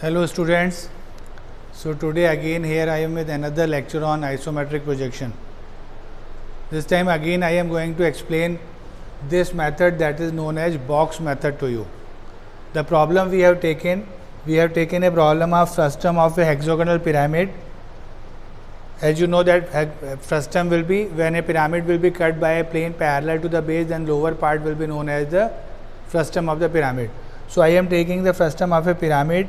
Hello students. So today again here I am with another lecture on isometric projection. This time again I am going to explain this method that is known as box method to you. The problem we have taken a problem of frustum of a hexagonal pyramid. As you know that frustum will be when a pyramid will be cut by a plane parallel to the base, then lower part will be known as the frustum of the pyramid. So I am taking the frustum of a pyramid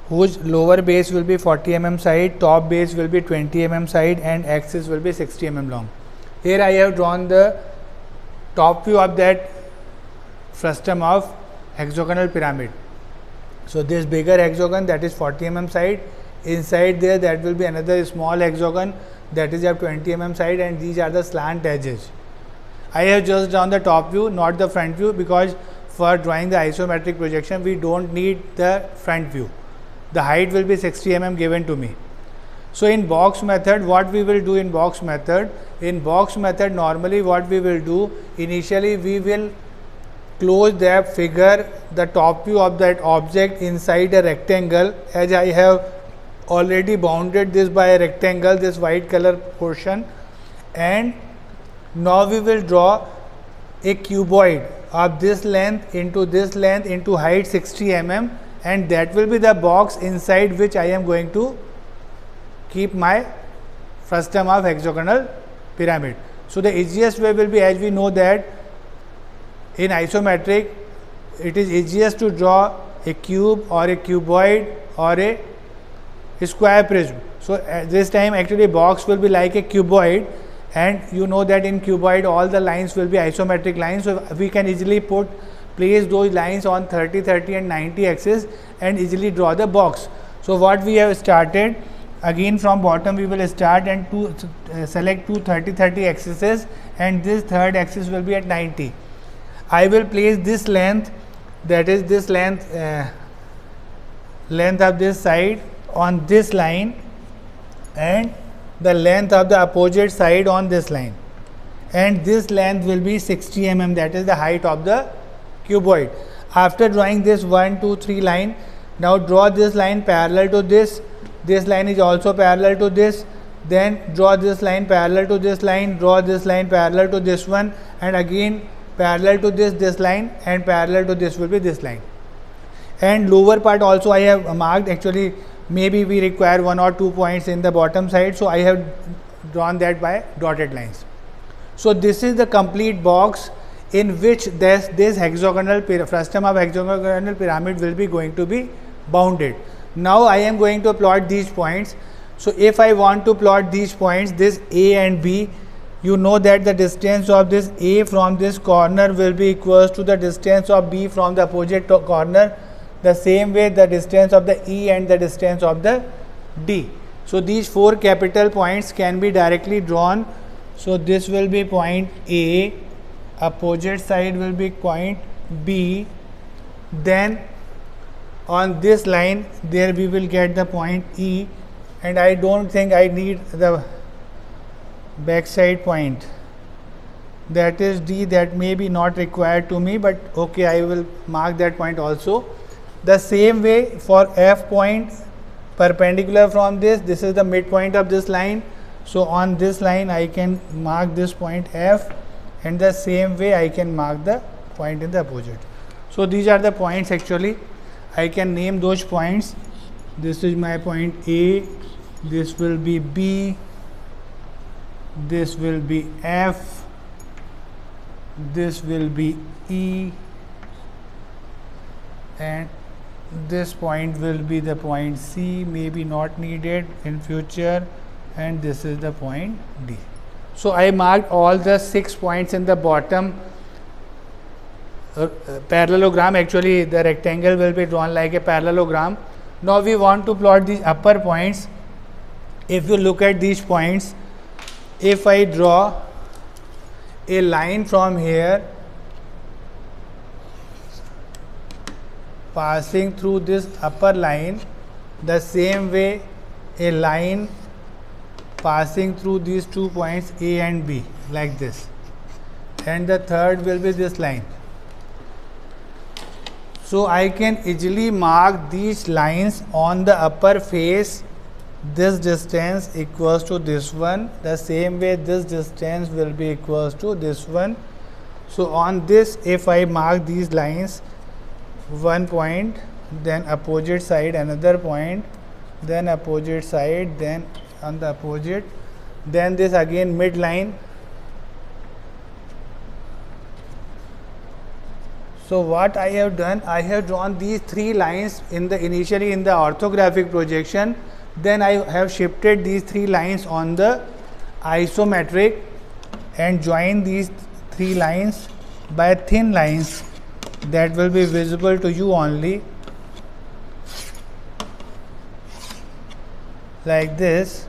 whose lower base will be 40 mm side, top base will be 20 mm side and axis will be 60 mm long. Here I have drawn the top view of that frustum of hexagonal pyramid. So this bigger hexagon that is 40 mm side, inside there that will be another small hexagon that is of 20 mm side, and these are the slant edges. I have just drawn the top view, not the front view, because for drawing the isometric projection we don't need the front view. The height will be 60 mm given to me. So in box method, what we will do in box method? In box method normally what we will do, initially we will close that figure, the top view of that object inside a rectangle, as I have already bounded this by a rectangle, this white color portion, and now we will draw a cuboid of this length into height 60 mm, and that will be the box inside which I am going to keep my frustum of hexagonal pyramid. So the easiest way will be, as we know that in isometric it is easiest to draw a cube or a cuboid or a square prism. So at this time actually box will be like a cuboid, and you know that in cuboid all the lines will be isometric lines, so we can easily place those lines on 30, 30 and 90 axis and easily draw the box. So what we have started, again from bottom we will start and select two 30, 30 axes, and this third axis will be at 90. I will place this length, that is this length of this side on this line, and the length of the opposite side on this line, and this length will be 60 mm, that is the height of the cuboid. After drawing this 1, 2, 3 line, now draw this line parallel to this line is also parallel to this, then draw this line parallel to this line, draw this line parallel to this one, and again parallel to this line, and parallel to this will be this line. And lower part also I have marked, actually maybe we require 1 or 2 points in the bottom side, so I have drawn that by dotted lines. So this is the complete box in which this hexagonal frustum of hexagonal pyramid will be going to be bounded. Now I am going to plot these points. So if I want to plot these points, this A and B, you know that the distance of this A from this corner will be equals to the distance of B from the opposite corner. The same way the distance of the E and the distance of the D. So these four capital points can be directly drawn. So this will be point A, opposite side will be point B, then on this line there we will get the point E, and I don't think I need the backside point, that is D, that may be not required to me, but okay, I will mark that point also. The same way for F point, perpendicular from this is the midpoint of this line, so on this line I can mark this point F, and the same way I can mark the point in the opposite. So these are the points, actually I can name those points. This is my point A, this will be B, this will be F, this will be E, and this point will be the point C, maybe not needed in future, and this is the point D. So I marked all the 6 points in the bottom parallelogram. Actually the rectangle will be drawn like a parallelogram. Now we want to plot these upper points. If you look at these points, if I draw a line from here passing through this upper line, the same way a line passing through these 2 points A and B, like this, and the third will be this line. So I can easily mark these lines on the upper face. This distance equals to this one, the same way this distance will be equals to this one. So on this, if I mark these lines, one point, then opposite side another point, then opposite side, then on the opposite, then this again midline. So what I have done, I have drawn these three lines initially in the orthographic projection, then I have shifted these three lines on the isometric and joined these three lines by thin lines that will be visible to you only, like this.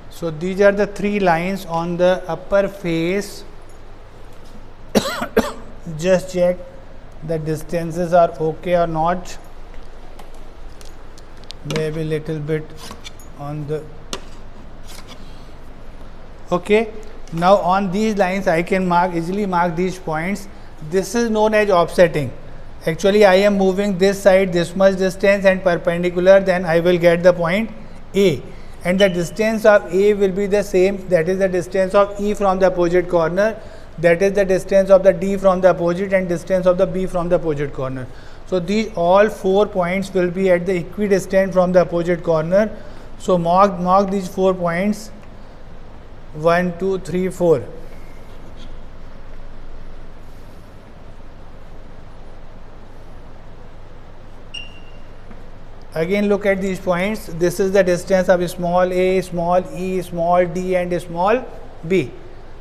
So these are the three lines on the upper face. Just check the distances are okay or not. Maybe little bit on the okay. Now on these lines I can easily mark these points. This is known as offsetting. Actually I am moving this side this much distance and perpendicular, then I will get the point A, and the distance of A will be the same, that is the distance of E from the opposite corner, that is the distance of the D from the opposite, and distance of the B from the opposite corner. So these all 4 points will be at the equidistant from the opposite corner. So mark these 4 points, 1, 2, 3, 4. Again look at these points. This is the distance of small a, small e, small d and small b.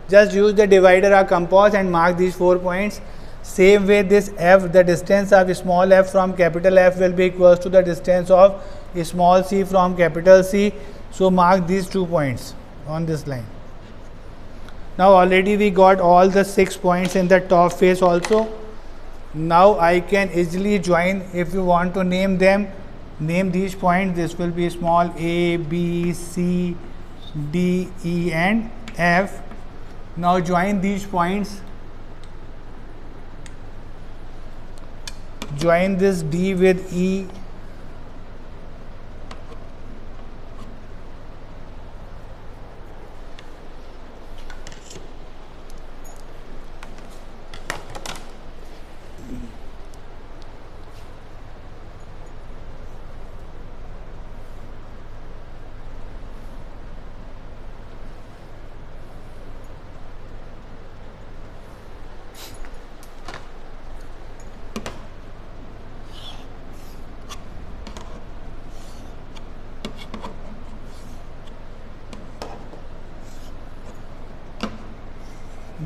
Just use the divider or compass and mark these 4 points. Same way this f, the distance of small f from capital F will be equals to the distance of small c from capital C. So mark these 2 points on this line. Now already we got all the 6 points in the top face also. Now I can easily join, if you want to name them, name these points. This will be small a, b, c, d, e and f. Now join these points. Join this D with E.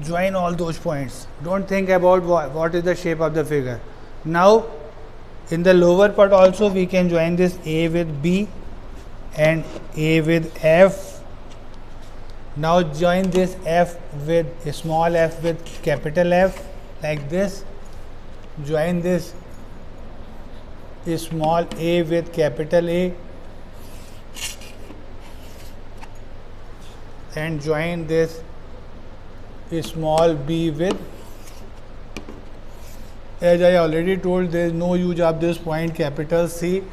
Join all those points. Don't think about what is the shape of the figure. Now in the lower part also we can join this A with B and A with F. Now join this F with small f with capital F, like this. Join this small a with capital A and join this small b with, as I already told, there is no use of this point capital C,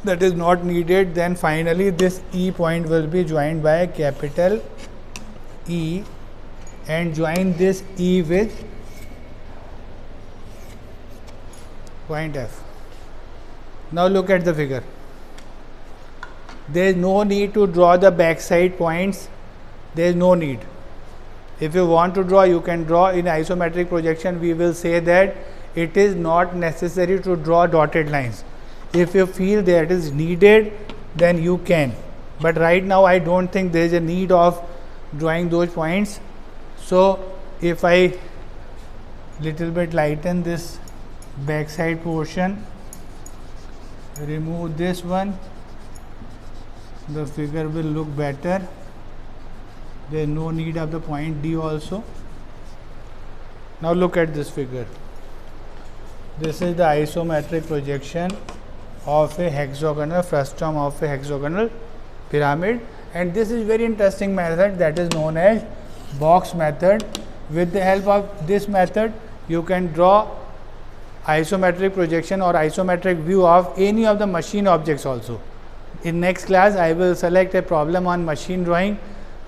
that is not needed. Then finally this E point will be joined by capital E and join this E with point F. Now look at the figure. There is no need to draw the backside points. There is no need. If you want to draw, you can draw. In isometric projection we will say that it is not necessary to draw dotted lines. If you feel that is needed, then you can, but right now I don't think there is a need of drawing those points. So if I little bit lighten this backside portion, remove this one, the figure will look better. There is no need of the point D also. Now look at this figure. This is the isometric projection of a hexagonal frustum of a hexagonal pyramid, and this is very interesting method that is known as box method. With the help of this method you can draw isometric projection or isometric view of any of the machine objects also. In next class, I will select a problem on machine drawing.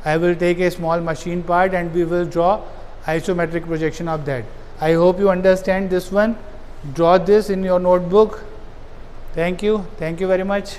I will take a small machine part and we will draw isometric projection of that. I hope you understand this one. Draw this in your notebook. Thank you very much.